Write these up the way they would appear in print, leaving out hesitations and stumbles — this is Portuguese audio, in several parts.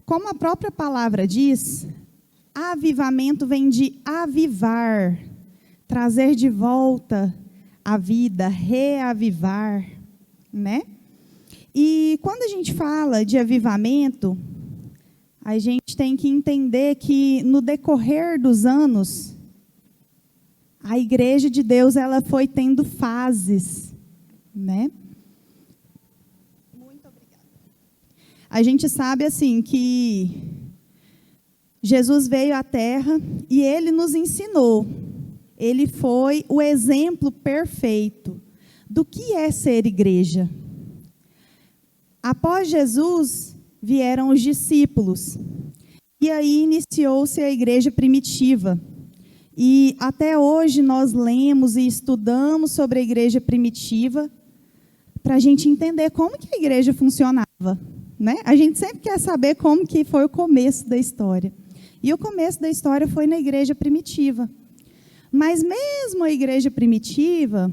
como a própria palavra diz, avivamento vem de avivar, trazer de volta a vida, reavivar, né? E quando a gente fala de avivamento, a gente tem que entender que no decorrer dos anos, a igreja de Deus ela foi tendo fases, né? Muito obrigada. A gente sabe assim que Jesus veio à Terra e ele nos ensinou. Ele foi o exemplo perfeito do que é ser igreja. Após Jesus, vieram os discípulos. E aí iniciou-se a igreja primitiva. E até hoje nós lemos e estudamos sobre a igreja primitiva para a gente entender como que a igreja funcionava, né? A gente sempre quer saber como que foi o começo da história. E o começo da história foi na igreja primitiva. Mas mesmo a igreja primitiva,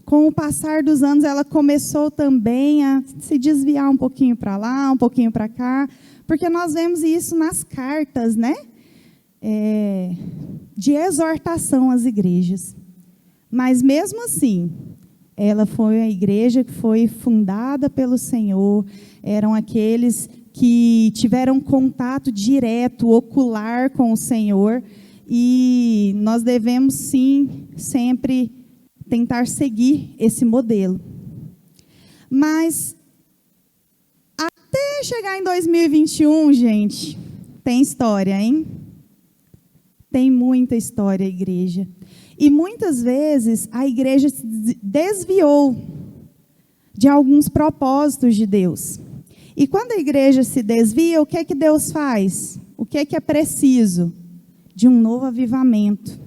com o passar dos anos, ela começou também a se desviar um pouquinho para lá, um pouquinho para cá, porque nós vemos isso nas cartas, né? De exortação às igrejas. Mas mesmo assim, ela foi a igreja que foi fundada pelo Senhor, eram aqueles que tiveram contato direto, ocular com o Senhor, e nós devemos sim sempre tentar seguir esse modelo. Mas até chegar em 2021, gente, tem história, hein? Tem muita história, a igreja. E muitas vezes a igreja se desviou de alguns propósitos de Deus. E quando a igreja se desvia, o que é que Deus faz? O que é preciso? De um novo avivamento,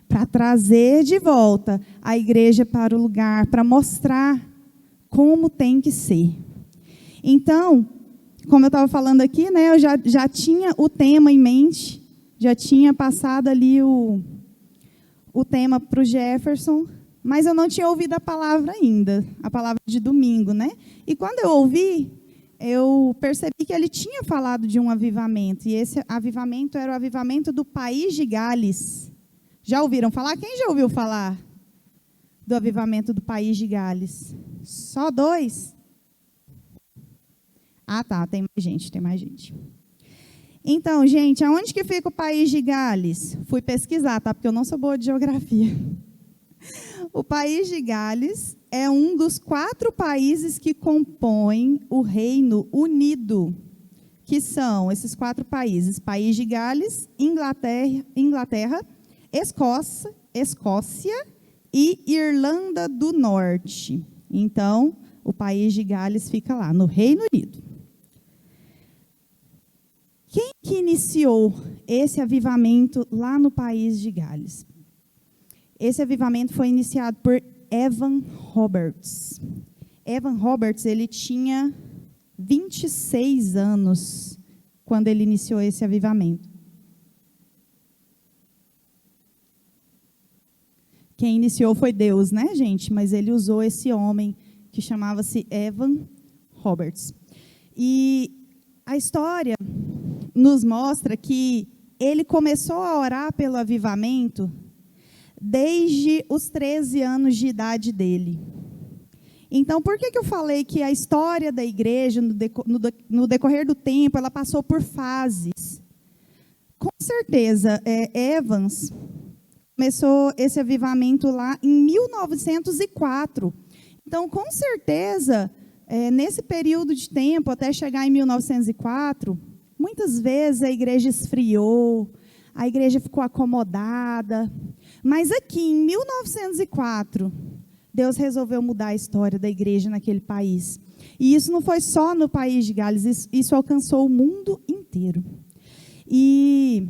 para trazer de volta a igreja para o lugar, para mostrar como tem que ser. Então, como eu estava falando aqui, né, eu já tinha o tema em mente, já tinha passado ali o tema para o Jefferson, mas eu não tinha ouvido a palavra ainda, a palavra de domingo, né? E quando eu ouvi, eu percebi que ele tinha falado de um avivamento, e esse avivamento era o avivamento do país de Gales. Já ouviram falar? Quem já ouviu falar do avivamento do país de Gales? Só 2? Ah, tá, tem mais gente. Então, gente, aonde que fica o país de Gales? Fui pesquisar, tá? Porque eu não sou boa de geografia. O país de Gales é um dos 4 países que compõem o Reino Unido, que são esses 4 países: País de Gales, Inglaterra, Escócia e Irlanda do Norte. Então, o país de Gales fica lá, no Reino Unido. Quem que iniciou esse avivamento lá no país de Gales? Esse avivamento foi iniciado por Evan Roberts. Evan Roberts, ele tinha 26 anos quando ele iniciou esse avivamento. Quem iniciou foi Deus, né, gente? Mas ele usou esse homem que chamava-se Evan Roberts. E a história nos mostra que ele começou a orar pelo avivamento desde os 13 anos de idade dele. Então, por que eu falei que a história da igreja, no decorrer do tempo, ela passou por fases? Com certeza, Evans começou esse avivamento lá em 1904. Então, com certeza, nesse período de tempo, até chegar em 1904, muitas vezes a igreja esfriou, a igreja ficou acomodada. Mas aqui, em 1904, Deus resolveu mudar a história da igreja naquele país. E isso não foi só no país de Gales, isso alcançou o mundo inteiro. E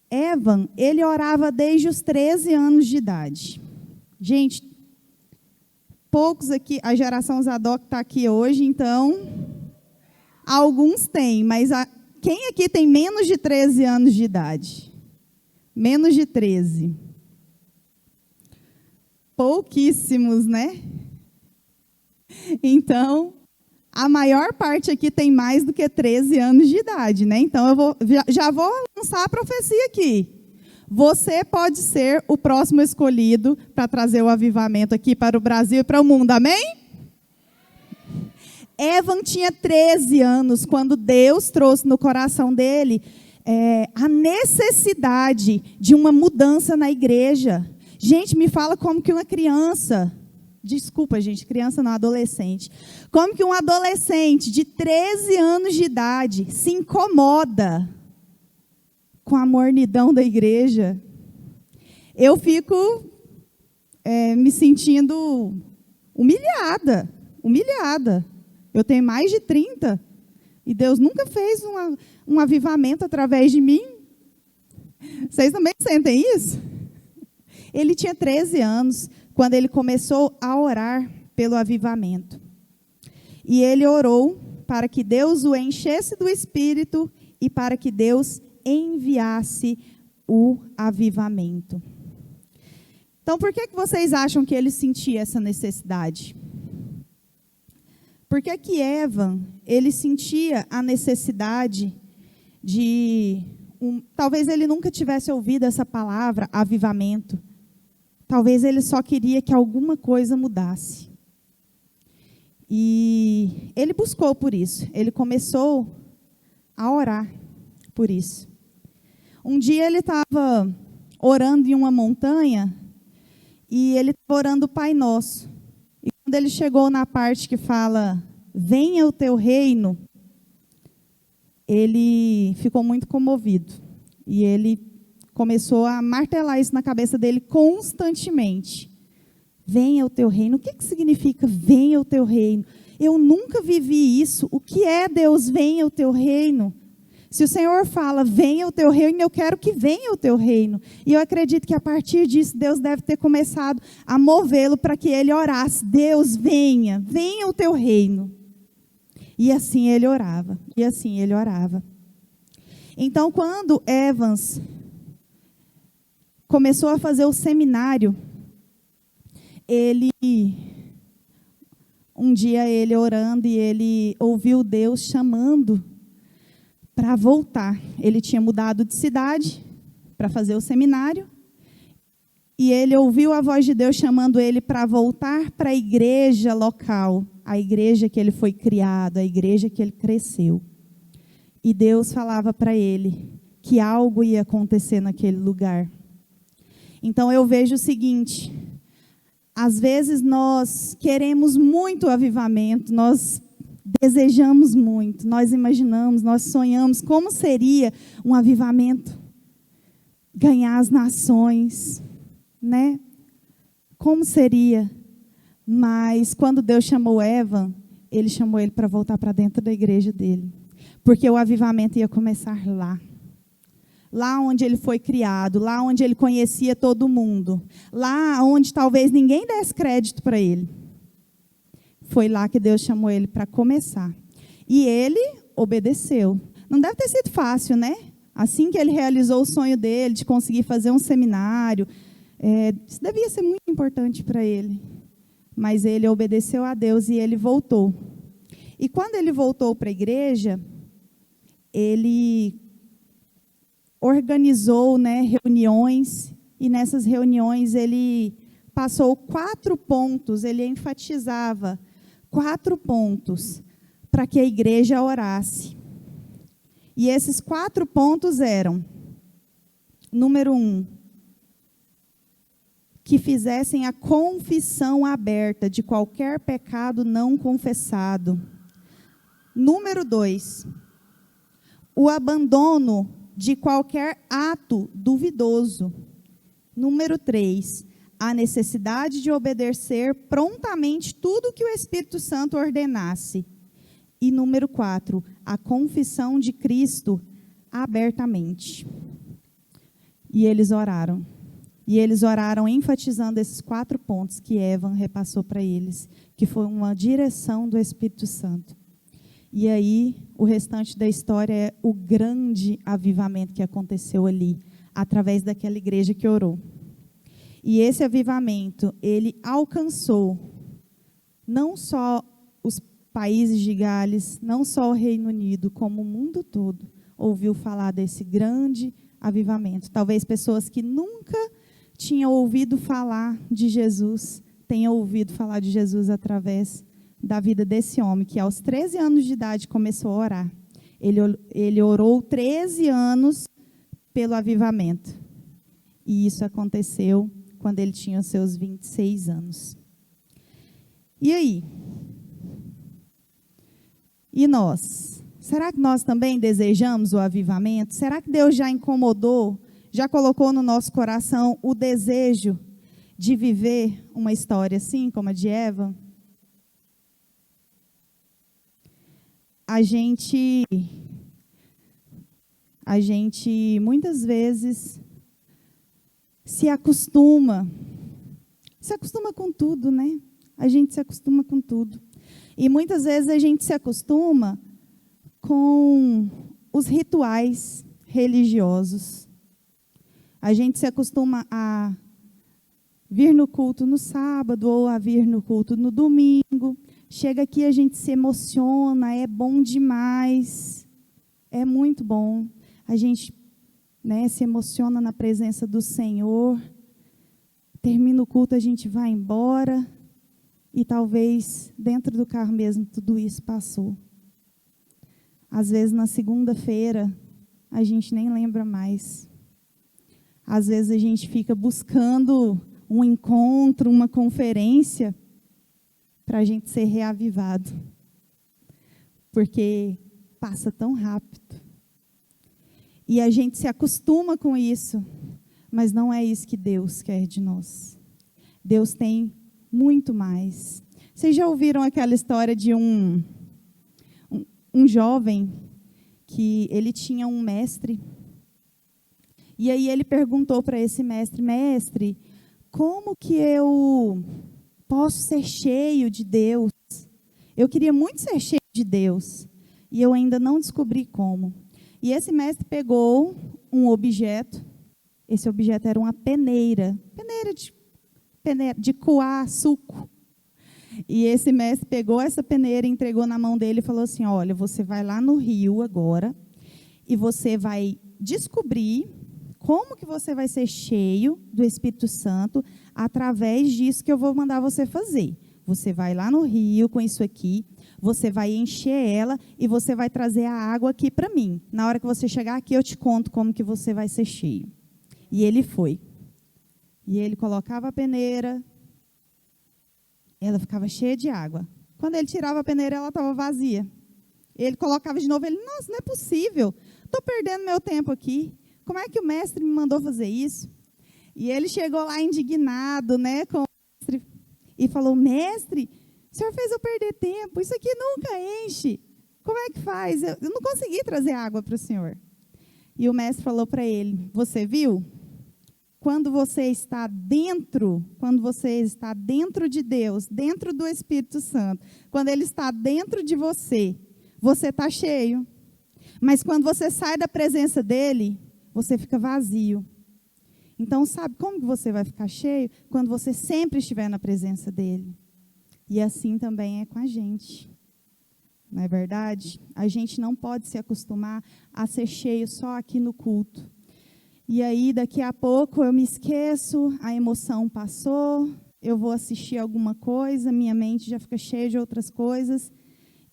Evan, ele orava desde os 13 anos de idade. Gente, poucos aqui, a geração Zadok está aqui hoje, então, alguns têm, mas quem aqui tem menos de 13 anos de idade? Menos de 13. Pouquíssimos, né? Então, A maior parte aqui tem mais do que 13 anos de idade, né? Então, já vou lançar a profecia aqui. Você pode ser o próximo escolhido para trazer o avivamento aqui para o Brasil e para o mundo, amém? Evan tinha 13 anos quando Deus trouxe no coração dele a necessidade de uma mudança na igreja. Gente, me fala como que uma criança, desculpa, gente, criança não, adolescente. Como que um adolescente de 13 anos de idade se incomoda com a mornidão da igreja? Eu fico me sentindo humilhada. Eu tenho mais de 30 e Deus nunca fez um avivamento através de mim. Vocês também sentem isso? Ele tinha 13 anos quando ele começou a orar pelo avivamento. E ele orou para que Deus o enchesse do Espírito e para que Deus enviasse o avivamento. Então, por que vocês acham que ele sentia essa necessidade? Por que Evan, ele sentia a necessidade de... talvez ele nunca tivesse ouvido essa palavra, avivamento. Talvez ele só queria que alguma coisa mudasse. E ele buscou por isso. Ele começou a orar por isso. Um dia ele estava orando em uma montanha e ele estava orando o Pai Nosso. E quando ele chegou na parte que fala, venha o teu reino, ele ficou muito comovido. E ele começou a martelar isso na cabeça dele constantemente. Venha o teu reino. O que significa venha o teu reino? Eu nunca vivi isso. O que é Deus, venha o teu reino? Se o Senhor fala, venha o teu reino, eu quero que venha o teu reino. E eu acredito que a partir disso, Deus deve ter começado a movê-lo para que ele orasse. Deus, venha o teu reino. E assim ele orava, Então, quando Evans começou a fazer o seminário, um dia ele orando e ele ouviu Deus chamando para voltar. Ele tinha mudado de cidade para fazer o seminário. E ele ouviu a voz de Deus chamando ele para voltar para a igreja local. A igreja que ele foi criado, a igreja que ele cresceu. E Deus falava para ele que algo ia acontecer naquele lugar. Então eu vejo o seguinte: às vezes nós queremos muito avivamento, nós desejamos muito, nós imaginamos, nós sonhamos como seria um avivamento, ganhar as nações, né? Como seria? Mas quando Deus chamou Evan, ele chamou ele para voltar para dentro da igreja dele, porque o avivamento ia começar lá. Lá onde ele foi criado, lá onde ele conhecia todo mundo, lá onde talvez ninguém desse crédito para ele. Foi lá que Deus chamou ele para começar. E ele obedeceu. Não deve ter sido fácil, né? Assim que ele realizou o sonho dele, de conseguir fazer um seminário, isso devia ser muito importante para ele. Mas ele obedeceu a Deus e ele voltou. E quando ele voltou para a igreja, ele organizou, né, reuniões, e nessas reuniões ele passou 4 pontos, ele enfatizava 4 pontos para que a igreja orasse. E esses 4 pontos eram: número 1, que fizessem a confissão aberta de qualquer pecado não confessado. Número 2, o abandono de qualquer ato duvidoso. Número 3, a necessidade de obedecer prontamente tudo que o Espírito Santo ordenasse. E número 4, a confissão de Cristo abertamente. E eles oraram. E eles oraram enfatizando esses 4 pontos que Evan repassou para eles, que foi uma direção do Espírito Santo. E aí, o restante da história é o grande avivamento que aconteceu ali, através daquela igreja que orou. E esse avivamento, ele alcançou não só países de Gales, não só o Reino Unido, como o mundo todo, ouviu falar desse grande avivamento. Talvez pessoas que nunca tinham ouvido falar de Jesus, tenham ouvido falar de Jesus através da vida desse homem, que aos 13 anos de idade começou a orar. Ele orou 13 anos pelo avivamento. E isso aconteceu quando ele tinha os seus 26 anos. E aí? E nós? Será que nós também desejamos o avivamento? Será que Deus já incomodou, já colocou no nosso coração o desejo de viver uma história assim, como a de Eva? A gente muitas vezes se acostuma com tudo, né? A gente se acostuma com tudo. E muitas vezes a gente se acostuma com os rituais religiosos. A gente se acostuma a vir no culto no sábado ou a vir no culto no domingo. Chega aqui, a gente se emociona, é bom demais, é muito bom. A gente, né, se emociona na presença do Senhor. Termina o culto, a gente vai embora. E talvez dentro do carro mesmo tudo isso passou. Às vezes na segunda-feira a gente nem lembra mais. Às vezes a gente fica buscando um encontro, uma conferência, para a gente ser reavivado. Porque passa tão rápido. E a gente se acostuma com isso, mas não é isso que Deus quer de nós. Deus tem muito mais. Vocês já ouviram aquela história de um jovem que ele tinha um mestre? E aí ele perguntou para esse mestre: mestre, como que eu posso ser cheio de Deus? Eu queria muito ser cheio de Deus. E eu ainda não descobri como. E esse mestre pegou um objeto. Esse objeto era uma peneira. Peneira de coar suco. E esse mestre pegou essa peneira, entregou na mão dele e falou assim: olha, você vai lá no rio agora e você vai descobrir como que você vai ser cheio do Espírito Santo através disso que eu vou mandar você fazer. Você vai lá no rio com isso aqui, você vai encher ela e você vai trazer a água aqui para mim. Na hora que você chegar aqui, eu te conto como que você vai ser cheio. E ele foi. E ele colocava a peneira, ela ficava cheia de água. Quando ele tirava a peneira, ela estava vazia. Ele colocava de novo, ele: nossa, não é possível, estou perdendo meu tempo aqui. Como é que o mestre me mandou fazer isso? E ele chegou lá indignado, né, com o mestre, e falou: mestre, o senhor fez eu perder tempo, isso aqui nunca enche. Como é que faz? Eu não consegui trazer água para o senhor. E o mestre falou para ele: você viu? Quando você está dentro de Deus, dentro do Espírito Santo, quando Ele está dentro de você, você está cheio. Mas quando você sai da presença dEle, você fica vazio. Então, sabe como que você vai ficar cheio? Quando você sempre estiver na presença dEle. E assim também é com a gente. Não é verdade? A gente não pode se acostumar a ser cheio só aqui no culto. E aí, daqui a pouco, eu me esqueço, a emoção passou, eu vou assistir alguma coisa, minha mente já fica cheia de outras coisas,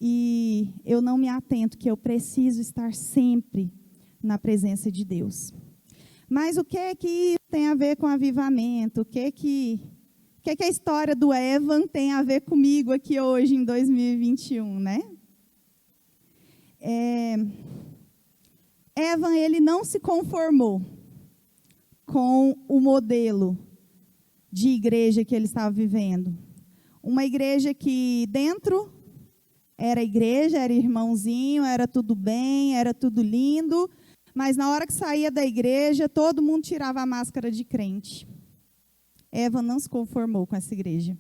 e eu não me atento que eu preciso estar sempre na presença de Deus. Mas o que é que isso tem a ver com avivamento? O que é que a história do Evan tem a ver comigo aqui hoje, em 2021, né? Evan, ele não se conformou com o modelo de igreja que ele estava vivendo. Uma igreja que dentro era igreja, era irmãozinho, era tudo bem, era tudo lindo, mas na hora que saía da igreja, todo mundo tirava a máscara de crente. Evan não se conformou com essa igreja.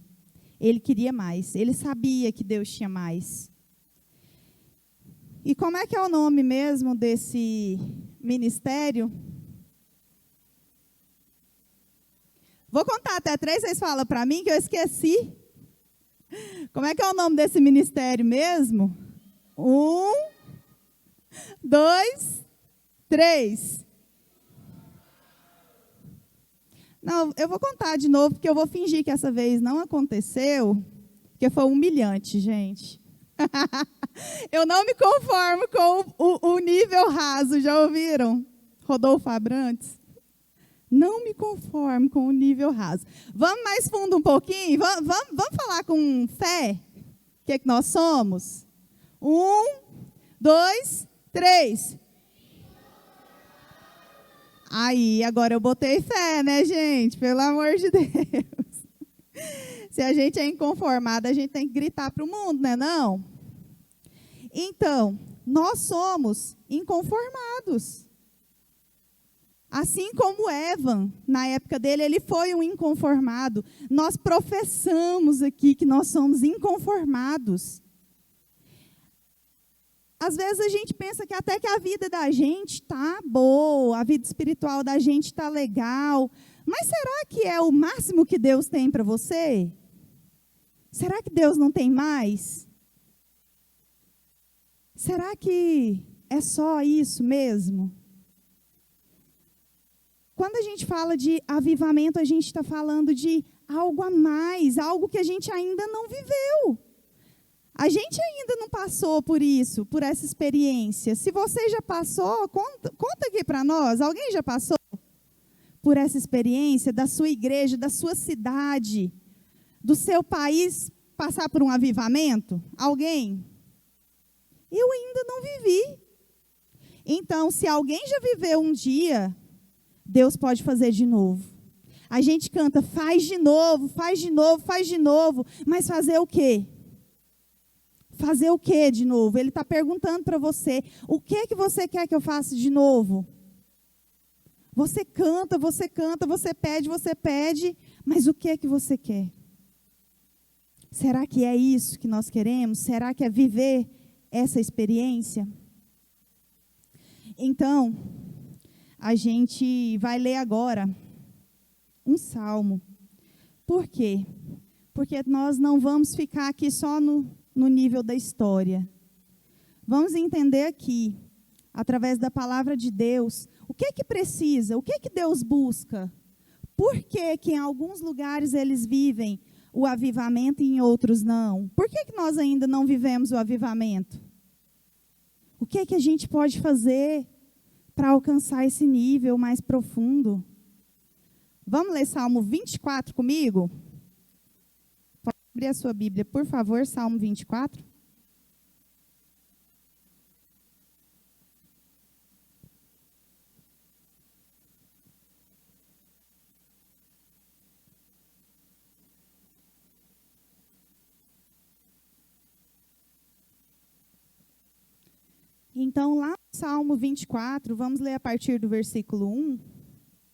Ele queria mais, ele sabia que Deus tinha mais. E como é que é o nome mesmo desse ministério? Vou contar até 3, vocês falam para mim que eu esqueci. Como é que é o nome desse ministério mesmo? 1, 2, 3. Não, eu vou contar de novo, porque eu vou fingir que essa vez não aconteceu, porque foi humilhante, gente. Eu não me conformo com o nível raso, já ouviram? Rodolfo Abrantes. Não me conformo com o nível raso. Vamos mais fundo um pouquinho? Vamos falar com fé? O que nós somos? 1, 2, 3. Aí, agora eu botei fé, né, gente? Pelo amor de Deus. Se a gente é inconformado, a gente tem que gritar para o mundo, né, não? Então, nós somos inconformados. Assim como Evan, na época dele, ele foi um inconformado. Nós professamos aqui que nós somos inconformados. Às vezes a gente pensa que até que a vida da gente está boa, a vida espiritual da gente está legal. Mas será que é o máximo que Deus tem para você? Será que Deus não tem mais? Será que é só isso mesmo? Quando a gente fala de avivamento, a gente está falando de algo a mais, algo que a gente ainda não viveu. A gente ainda não passou por isso, por essa experiência. Se você já passou, conta aqui para nós. Alguém já passou por essa experiência da sua igreja, da sua cidade, do seu país, passar por um avivamento? Alguém? Eu ainda não vivi. Então, se alguém já viveu um dia, Deus pode fazer de novo. A gente canta, faz de novo, faz de novo, faz de novo. Mas fazer o quê? Fazer o quê de novo? Ele está perguntando para você, o que você quer que eu faça de novo? Você canta, você pede, mas o que você quer? Será que é isso que nós queremos? Será que é viver essa experiência? Então, a gente vai ler agora um salmo. Por quê? Porque nós não vamos ficar aqui só no nível da história. Vamos entender aqui, através da palavra de Deus, o que precisa, o que Deus busca. Por que em alguns lugares eles vivem o avivamento e em outros não? Por que nós ainda não vivemos o avivamento? O que a gente pode fazer para alcançar esse nível mais profundo? Vamos ler Salmo 24 comigo? Pode abrir a sua Bíblia, por favor, Salmo 24. Então, lá no Salmo 24, vamos ler a partir do versículo 1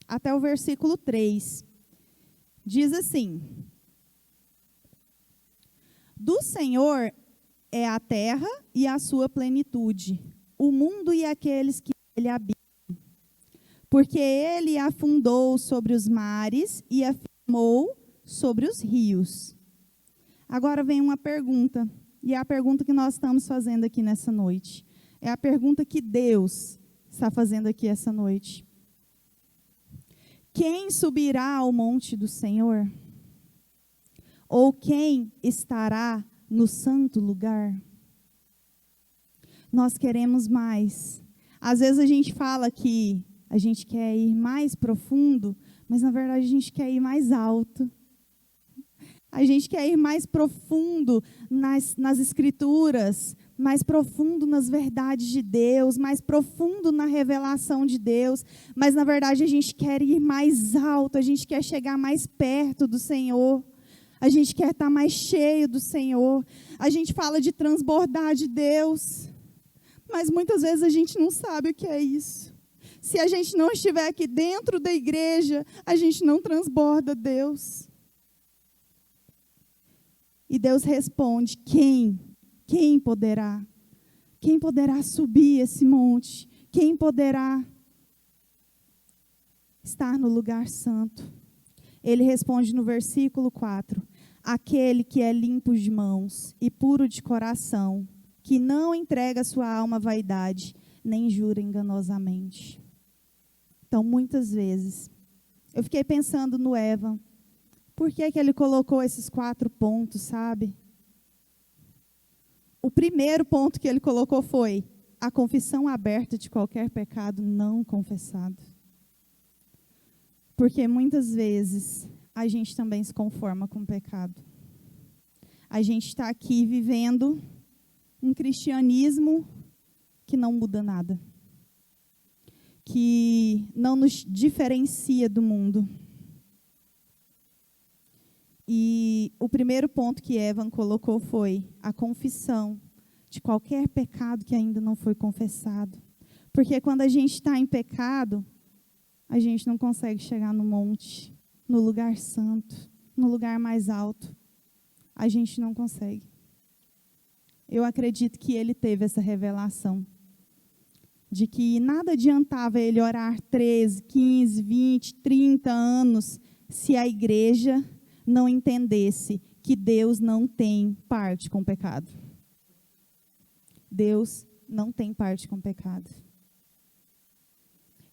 até o versículo 3. Diz assim: Do Senhor é a terra e a sua plenitude, o mundo e aqueles que nele habitam. Porque ele afundou sobre os mares e afirmou sobre os rios. Agora vem uma pergunta, e é a pergunta que nós estamos fazendo aqui nessa noite. É a pergunta que Deus está fazendo aqui essa noite. Quem subirá ao monte do Senhor? Ou quem estará no santo lugar? Nós queremos mais. Às vezes a gente fala que a gente quer ir mais profundo, mas na verdade a gente quer ir mais alto. A gente quer ir mais profundo nas escrituras, mais profundo nas verdades de Deus, mais profundo na revelação de Deus, mas na verdade a gente quer ir mais alto, a gente quer chegar mais perto do Senhor, a gente quer estar mais cheio do Senhor, a gente fala de transbordar de Deus, mas muitas vezes a gente não sabe o que é isso. Se a gente não estiver aqui dentro da igreja, a gente não transborda Deus. E Deus responde, quem poderá? Quem poderá subir esse monte? Quem poderá estar no lugar santo? Ele responde no versículo 4. aquele que é limpo de mãos e puro de coração, que não entrega sua alma à vaidade, nem jura enganosamente. Então, muitas vezes, eu fiquei pensando no Evan, por que ele colocou esses 4 pontos, sabe? O primeiro ponto que ele colocou foi a confissão aberta de qualquer pecado não confessado. Porque muitas vezes a gente também se conforma com o pecado. A gente está aqui vivendo um cristianismo que não muda nada. Que não nos diferencia do mundo. E o primeiro ponto que Evan colocou foi a confissão de qualquer pecado que ainda não foi confessado. Porque quando a gente está em pecado, a gente não consegue chegar no monte, no lugar santo, no lugar mais alto. A gente não consegue. Eu acredito que ele teve essa revelação de que nada adiantava ele orar 13, 15, 20, 30 anos se a igreja não entendesse que Deus não tem parte com o pecado. Deus não tem parte com o pecado.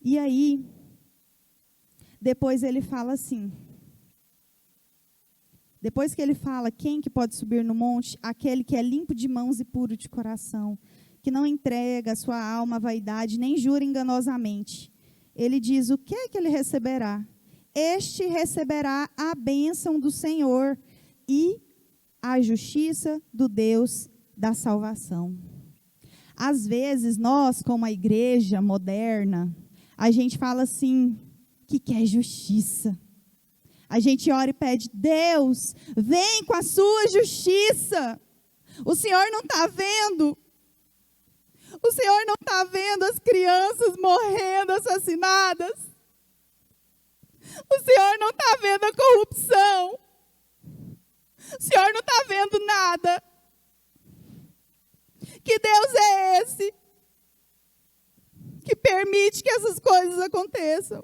E aí, depois ele fala assim, depois que ele fala quem que pode subir no monte, aquele que é limpo de mãos e puro de coração, que não entrega a sua alma à vaidade, nem jura enganosamente. Ele diz o que é que ele receberá? Este receberá a bênção do Senhor e a justiça do Deus da salvação. Às vezes, nós, como a igreja moderna, a gente fala assim, que quer justiça. A gente ora e pede, Deus, vem com a sua justiça. O Senhor não está vendo? O Senhor não está vendo as crianças morrendo, assassinadas? O Senhor não está vendo a corrupção. O Senhor não está vendo nada. Que Deus é esse que permite que essas coisas aconteçam?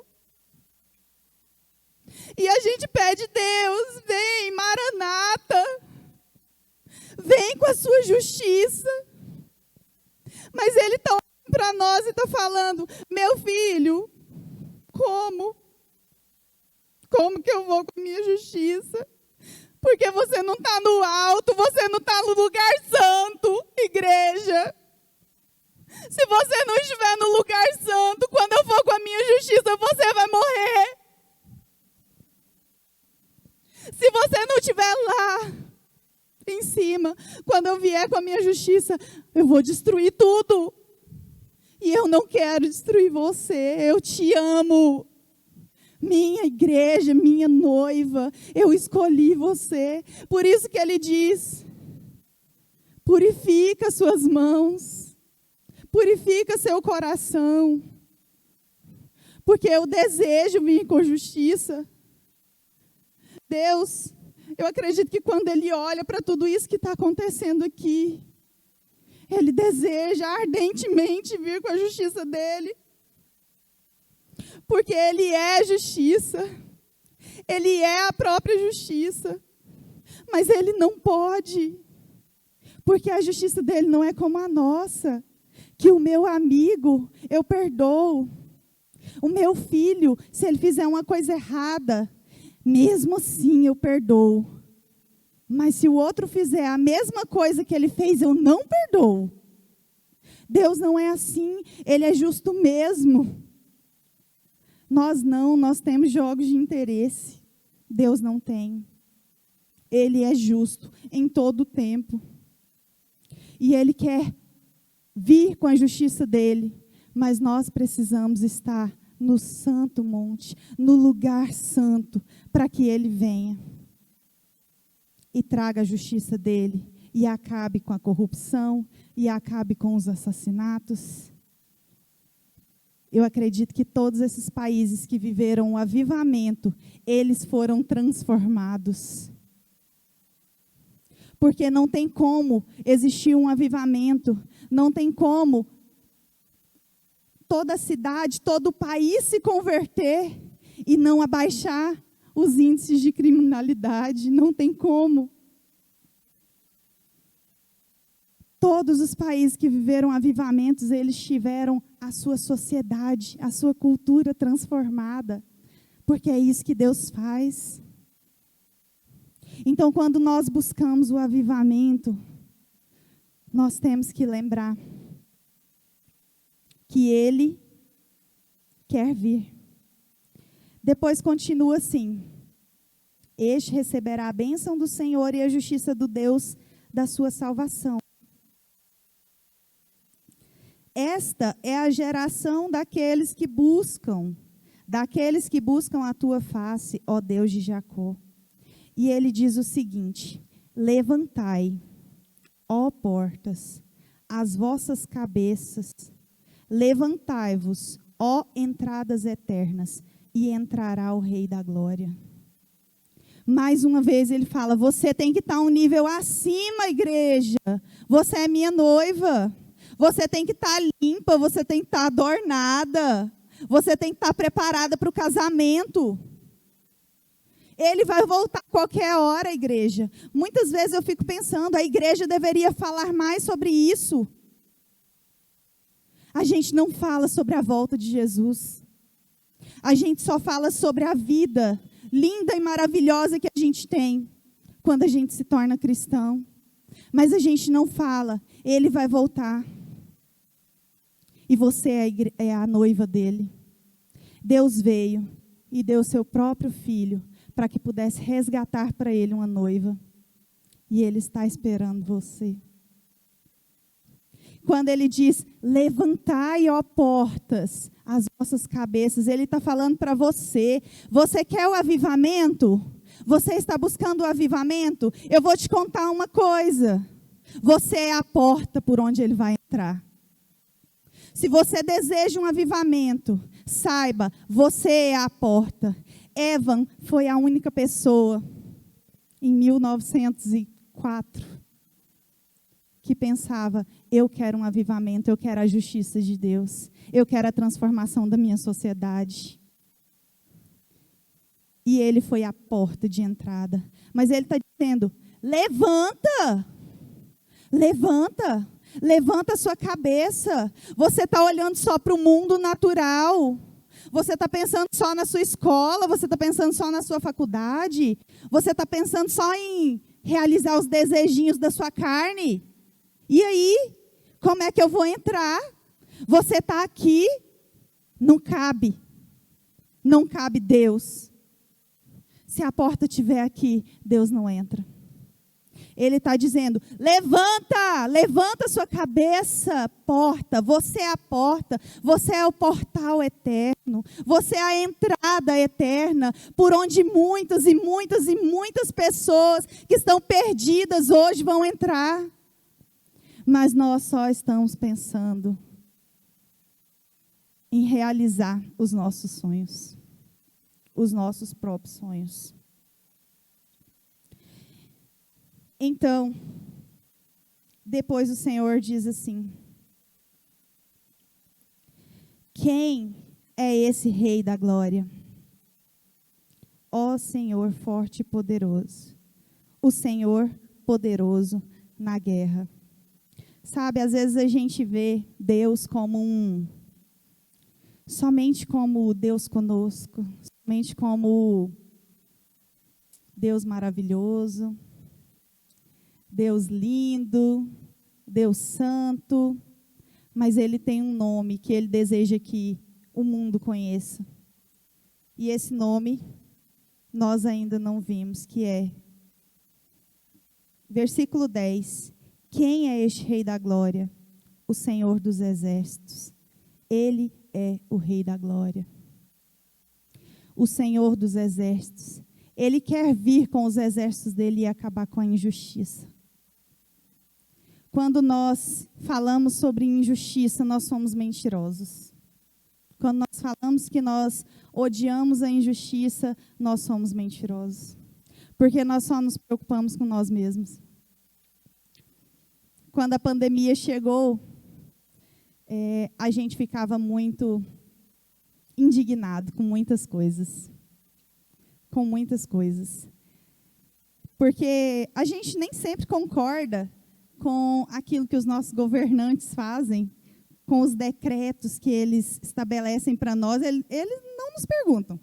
E a gente pede, Deus, vem, Maranata. Vem com a sua justiça. Mas Ele está olhando para nós e está falando, meu filho, como? Como que eu vou com a minha justiça? Porque você não está no alto, você não está no lugar santo, igreja. Se você não estiver no lugar santo, quando eu for com a minha justiça, você vai morrer. Se você não estiver lá, em cima, quando eu vier com a minha justiça, eu vou destruir tudo. E eu não quero destruir você, eu te amo. Minha igreja, minha noiva, eu escolhi você. Por isso que ele diz, purifica suas mãos, purifica seu coração, porque eu desejo vir com justiça. Deus, eu acredito que quando Ele olha para tudo isso que está acontecendo aqui, Ele deseja ardentemente vir com a justiça dEle. Porque Ele é justiça. Ele é a própria justiça. Mas Ele não pode. Porque a justiça dEle não é como a nossa. Que o meu amigo, eu perdoo. O meu filho, se ele fizer uma coisa errada, mesmo assim eu perdoo. Mas se o outro fizer a mesma coisa que ele fez, eu não perdoo. Deus não é assim. Ele é justo mesmo. Nós não, nós temos jogos de interesse. Deus não tem. Ele é justo em todo o tempo. E Ele quer vir com a justiça dEle. Mas nós precisamos estar no santo monte, no lugar santo, para que Ele venha e traga a justiça dEle e acabe com a corrupção e acabe com os assassinatos. Eu acredito que todos esses países que viveram o avivamento, eles foram transformados. Porque não tem como existir um avivamento, não tem como toda a cidade, todo o país se converter e não abaixar os índices de criminalidade, não tem como. Todos os países que viveram avivamentos, eles tiveram a sua sociedade, a sua cultura transformada, porque é isso que Deus faz. Então, quando nós buscamos o avivamento, nós temos que lembrar que Ele quer vir. Depois continua assim: este receberá a bênção do Senhor e a justiça do Deus da sua salvação. Esta é a geração daqueles que buscam a tua face, ó Deus de Jacó. E ele diz o seguinte: levantai, ó portas, as vossas cabeças, levantai-vos, ó entradas eternas, e entrará o Rei da Glória. Mais uma vez ele fala: você tem que estar um nível acima, igreja. Você é minha noiva. Você tem que estar limpa, você tem que estar adornada. Você tem que estar preparada para o casamento. Ele vai voltar a qualquer hora, igreja. Muitas vezes eu fico pensando, a igreja deveria falar mais sobre isso. A gente não fala sobre a volta de Jesus. A gente só fala sobre a vida linda e maravilhosa que a gente tem quando a gente se torna cristão. Mas a gente não fala, ele vai voltar. E você é a noiva dele. Deus veio e deu seu próprio filho para que pudesse resgatar para ele uma noiva. E ele está esperando você. Quando ele diz, levantai, ó portas, as vossas cabeças, ele está falando para você. Você quer o avivamento? Você está buscando o avivamento? Eu vou te contar uma coisa. Você é a porta por onde ele vai entrar. Se você deseja um avivamento, saiba, você é a porta. Evan foi a única pessoa, em 1904, que pensava, eu quero um avivamento, eu quero a justiça de Deus, eu quero a transformação da minha sociedade. E ele foi a porta de entrada. Mas ele está dizendo, levanta, levanta. Levanta a sua cabeça. Você está olhando só para o mundo natural. Você está pensando só na sua escola. Você está pensando só na sua faculdade. Você está pensando só em realizar os desejinhos da sua carne. E aí, como é que eu vou entrar? Você está aqui, não cabe. Não cabe Deus. Se a porta estiver aqui, Deus não entra. Ele está dizendo, levanta, levanta sua cabeça, porta, você é a porta, você é o portal eterno, você é a entrada eterna, por onde muitas e muitas e muitas pessoas que estão perdidas hoje vão entrar. Mas nós só estamos pensando em realizar os nossos sonhos, os nossos próprios sonhos. Então, depois o Senhor diz assim, quem é esse Rei da Glória? Ó Senhor forte e poderoso, o Senhor poderoso na guerra. Sabe, às vezes a gente vê Deus como somente como Deus conosco, somente como Deus maravilhoso, Deus lindo, Deus santo, mas Ele tem um nome que Ele deseja que o mundo conheça. E esse nome nós ainda não vimos, que é, versículo 10, quem é este Rei da Glória? O Senhor dos Exércitos. Ele é o Rei da Glória. O Senhor dos Exércitos. Ele quer vir com os exércitos dele e acabar com a injustiça. Quando nós falamos sobre injustiça, nós somos mentirosos. Quando nós falamos que nós odiamos a injustiça, nós somos mentirosos. Porque nós só nos preocupamos com nós mesmos. Quando a pandemia chegou, a gente ficava muito indignado com muitas coisas. com muitas coisas. Porque a gente nem sempre concorda com aquilo que os nossos governantes fazem, com os decretos que eles estabelecem para nós. Eles não nos perguntam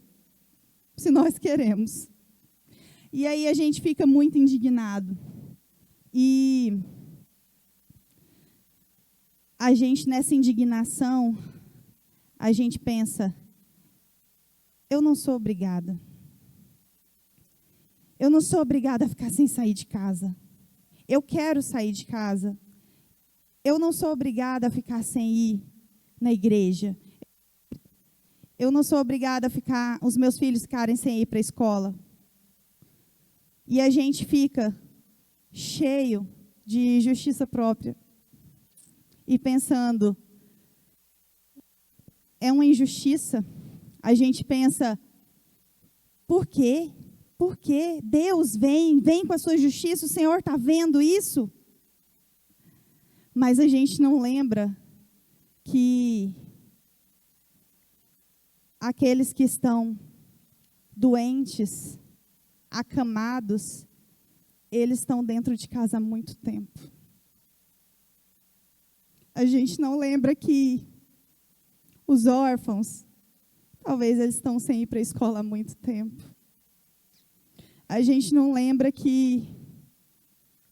se nós queremos. E aí a gente fica muito indignado. E a gente, nessa indignação, a gente pensa, eu não sou obrigada. Eu não sou obrigada a ficar sem sair de casa. Eu quero sair de casa. Eu não sou obrigada a ficar sem ir na igreja. Eu não sou obrigada a ficar, os meus filhos ficarem sem ir para a escola. E a gente fica cheio de justiça própria. E pensando, é uma injustiça. A gente pensa, por quê? Por quê? Deus vem com a sua justiça, o Senhor está vendo isso? Mas a gente não lembra que aqueles que estão doentes, acamados, eles estão dentro de casa há muito tempo. A gente não lembra que os órfãos, talvez eles estão sem ir para a escola há muito tempo. A gente não lembra que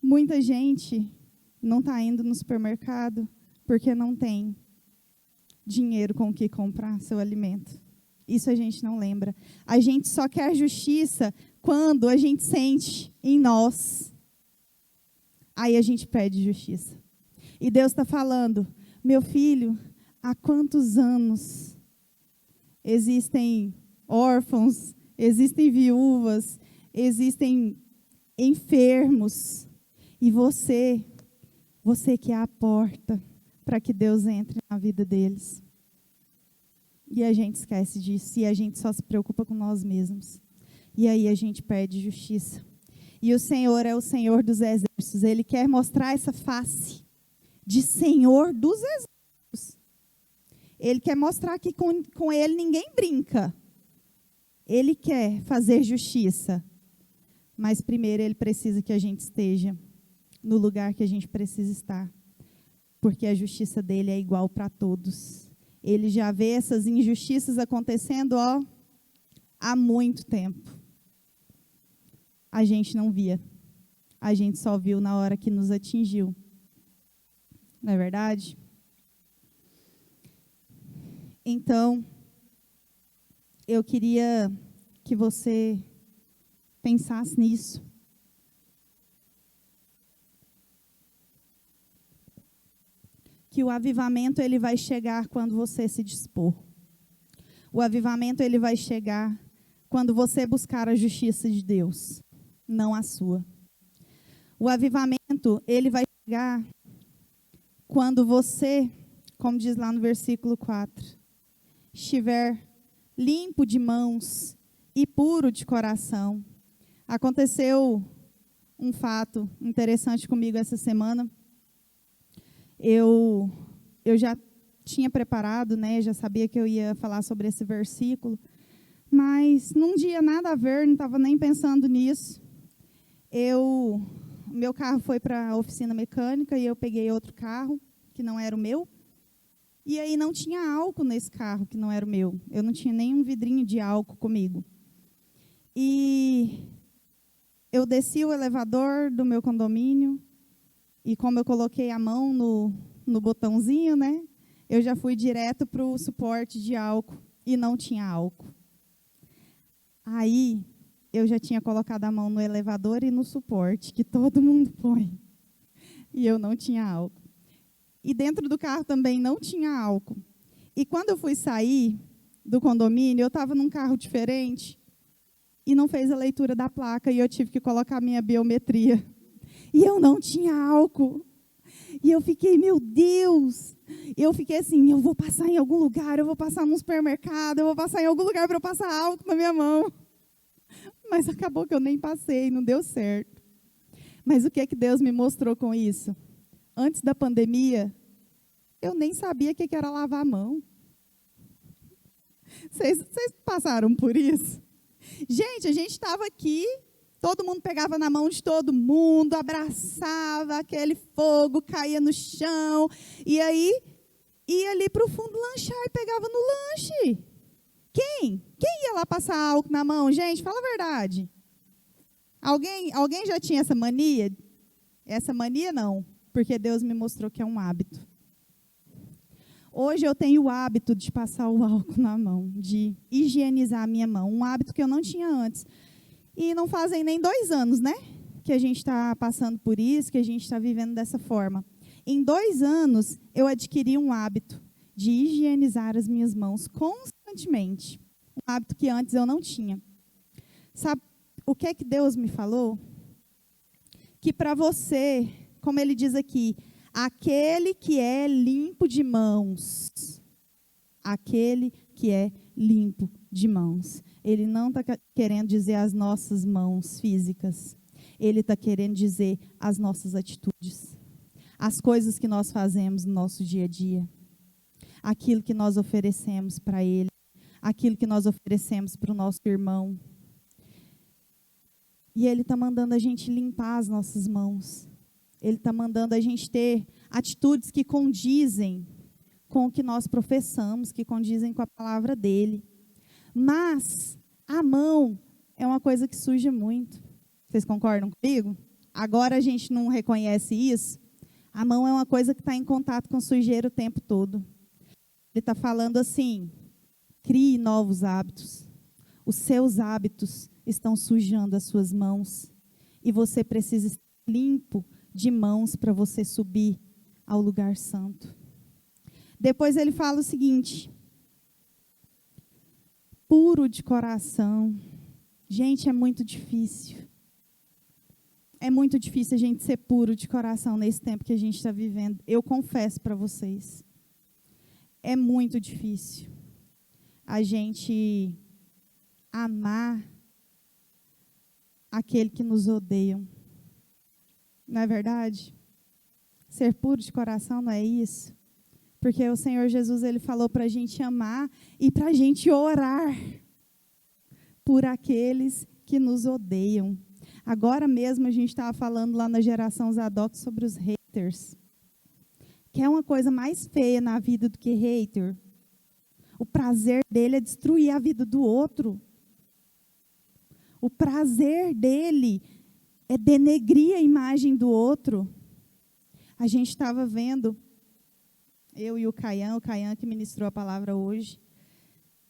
muita gente não está indo no supermercado porque não tem dinheiro com o que comprar seu alimento. Isso a gente não lembra. A gente só quer justiça quando a gente sente em nós. Aí a gente pede justiça. E Deus está falando, meu filho, há quantos anos existem órfãos, existem viúvas, existem enfermos, e você que é a porta para que Deus entre na vida deles. E a gente esquece disso, e a gente só se preocupa com nós mesmos. E aí a gente perde justiça. E o Senhor é o Senhor dos exércitos, Ele quer mostrar essa face de Senhor dos exércitos. Ele quer mostrar que com Ele ninguém brinca. Ele quer fazer justiça. Mas primeiro Ele precisa que a gente esteja no lugar que a gente precisa estar. Porque a justiça dele é igual para todos. Ele já vê essas injustiças acontecendo, há muito tempo. A gente não via. A gente só viu na hora que nos atingiu. Não é verdade? Então, eu queria que você pensasse nisso. Que o avivamento ele vai chegar quando você se dispor. O avivamento ele vai chegar quando você buscar a justiça de Deus, não a sua. O avivamento ele vai chegar quando você, como diz lá no versículo 4, estiver limpo de mãos e puro de coração. Aconteceu um fato interessante comigo essa semana. Eu já tinha preparado, né? Já sabia que eu ia falar sobre esse versículo, mas num dia nada a ver, não estava nem pensando nisso. Meu carro foi para a oficina mecânica e eu peguei outro carro que não era o meu. E aí não tinha álcool nesse carro que não era o meu. Eu não tinha nenhum vidrinho de álcool comigo. E eu desci o elevador do meu condomínio e como eu coloquei a mão no botãozinho, né? Eu já fui direto para o suporte de álcool e não tinha álcool. Aí eu já tinha colocado a mão no elevador e no suporte, que todo mundo põe. E eu não tinha álcool. E dentro do carro também não tinha álcool. E quando eu fui sair do condomínio, eu estava num carro diferente e não fez a leitura da placa e eu tive que colocar a minha biometria. E eu não tinha álcool. E eu fiquei, meu Deus. Eu fiquei assim, eu vou passar em algum lugar, eu vou passar num supermercado, eu vou passar em algum lugar para eu passar álcool na minha mão. Mas acabou que eu nem passei, não deu certo. Mas o que Deus me mostrou com isso? Antes da pandemia, eu nem sabia o que era lavar a mão. Vocês passaram por isso? Gente, a gente estava aqui, todo mundo pegava na mão de todo mundo, abraçava, aquele fogo caía no chão, e aí ia ali para o fundo lanchar e pegava no lanche. Quem? Quem ia lá passar álcool na mão? Gente, fala a verdade. Alguém já tinha essa mania? Essa mania não, porque Deus me mostrou que é um hábito. Hoje eu tenho o hábito de passar o álcool na mão, de higienizar a minha mão, um hábito que eu não tinha antes. E não fazem nem 2 anos, né? Que a gente está passando por isso, que a gente está vivendo dessa forma. Em 2 anos, eu adquiri um hábito de higienizar as minhas mãos constantemente. Um hábito que antes eu não tinha. Sabe o que é que Deus me falou? Que para você, como ele diz aqui, aquele que é limpo de mãos. Aquele que é limpo de mãos. Ele não está querendo dizer as nossas mãos físicas. Ele está querendo dizer as nossas atitudes. As coisas que nós fazemos no nosso dia a dia. Aquilo que nós oferecemos para Ele. Aquilo que nós oferecemos para o nosso irmão. E Ele está mandando a gente limpar as nossas mãos. Ele está mandando a gente ter atitudes que condizem com o que nós professamos, que condizem com a palavra dEle. Mas a mão é uma coisa que suja muito. Vocês concordam comigo? Agora a gente não reconhece isso. A mão é uma coisa que está em contato com sujeira o tempo todo. Ele está falando assim, crie novos hábitos. Os seus hábitos estão sujando as suas mãos. E você precisa estar limpo de mãos para você subir ao lugar santo. Depois ele fala o seguinte, puro de coração. Gente, é muito difícil. É muito difícil a gente ser puro de coração nesse tempo que a gente está vivendo. Eu confesso para vocês. É muito difícil a gente amar aquele que nos odeia. Não é verdade? Ser puro de coração não é isso? Porque o Senhor Jesus, Ele falou para a gente amar e para a gente orar por aqueles que nos odeiam. Agora mesmo a gente estava falando lá na geração Zadok sobre os haters. Que é uma coisa mais feia na vida do que hater. O prazer dele é destruir a vida do outro. O prazer dele é denegrir a imagem do outro. A gente estava vendo, eu e o Caian que ministrou a palavra hoje,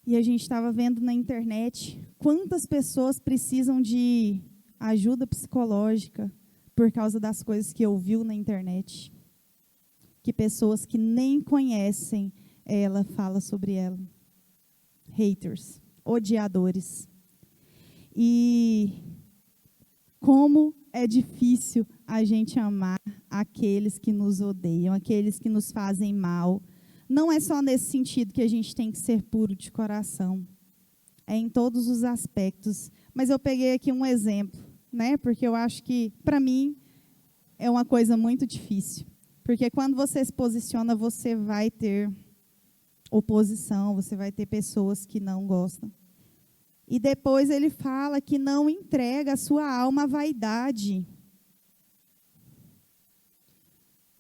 e a gente estava vendo na internet quantas pessoas precisam de ajuda psicológica por causa das coisas que ouviu na internet. Que pessoas que nem conhecem ela falam sobre ela. Haters, odiadores. E como é difícil a gente amar aqueles que nos odeiam, aqueles que nos fazem mal. Não é só nesse sentido que a gente tem que ser puro de coração. É em todos os aspectos. Mas eu peguei aqui um exemplo, né? Porque eu acho que, para mim, é uma coisa muito difícil. Porque quando você se posiciona, você vai ter oposição, você vai ter pessoas que não gostam. E depois ele fala que não entrega a sua alma à vaidade.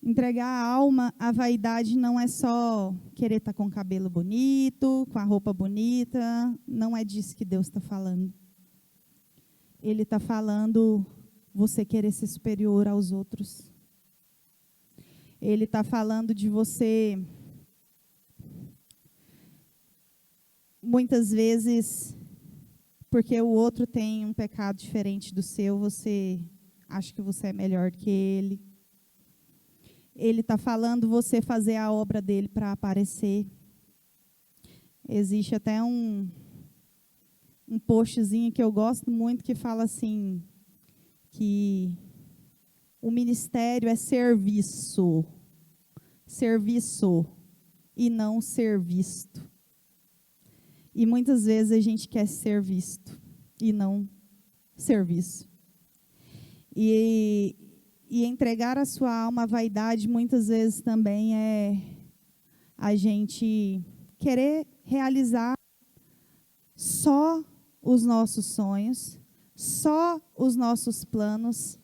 Entregar a alma à vaidade não é só querer estar com o cabelo bonito, com a roupa bonita. Não é disso que Deus está falando. Ele está falando você querer ser superior aos outros. Ele está falando de você, muitas vezes, porque o outro tem um pecado diferente do seu, você acha que você é melhor que ele. Ele está falando você fazer a obra dele para aparecer. Existe até um postzinho que eu gosto muito que fala assim, que o ministério é serviço. Serviço e não ser visto. E muitas vezes a gente quer ser visto e não serviço. E entregar a sua alma à vaidade muitas vezes também é a gente querer realizar só os nossos sonhos, só os nossos planos,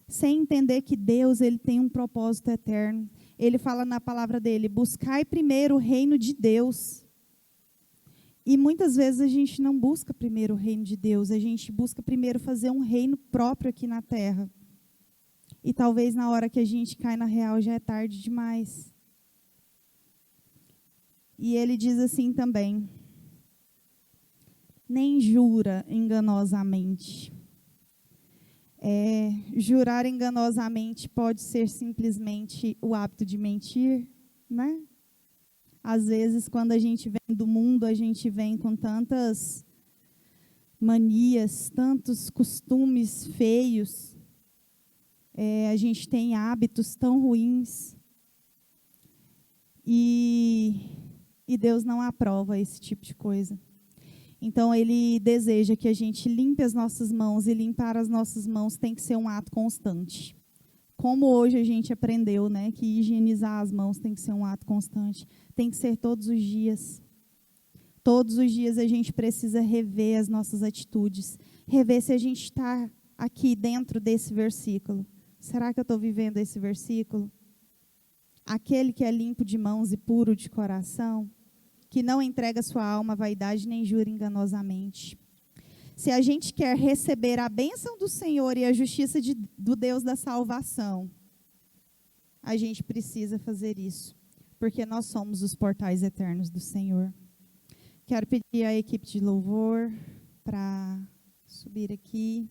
sem entender que Deus ele tem um propósito eterno. Ele fala na palavra dele: buscai primeiro o reino de Deus. E muitas vezes a gente não busca primeiro o reino de Deus, a gente busca primeiro fazer um reino próprio aqui na terra. E talvez na hora que a gente cai na real já é tarde demais. E ele diz assim também: nem jura enganosamente. Jurar enganosamente pode ser simplesmente o hábito de mentir, né? Às vezes, quando a gente vem do mundo, a gente vem com tantas manias, tantos costumes feios. A gente tem hábitos tão ruins. E Deus não aprova esse tipo de coisa. Então, Ele deseja que a gente limpe as nossas mãos, e limpar as nossas mãos tem que ser um ato constante. Como hoje a gente aprendeu, né, que higienizar as mãos tem que ser um ato constante. Tem que ser todos os dias. Todos os dias a gente precisa rever as nossas atitudes. Rever se a gente está aqui dentro desse versículo. Será que eu estou vivendo esse versículo? Aquele que é limpo de mãos e puro de coração, que não entrega sua alma à vaidade nem jura enganosamente. Se a gente quer receber a bênção do Senhor e a justiça do Deus da salvação, a gente precisa fazer isso, porque nós somos os portais eternos do Senhor. Quero pedir à equipe de louvor para subir aqui.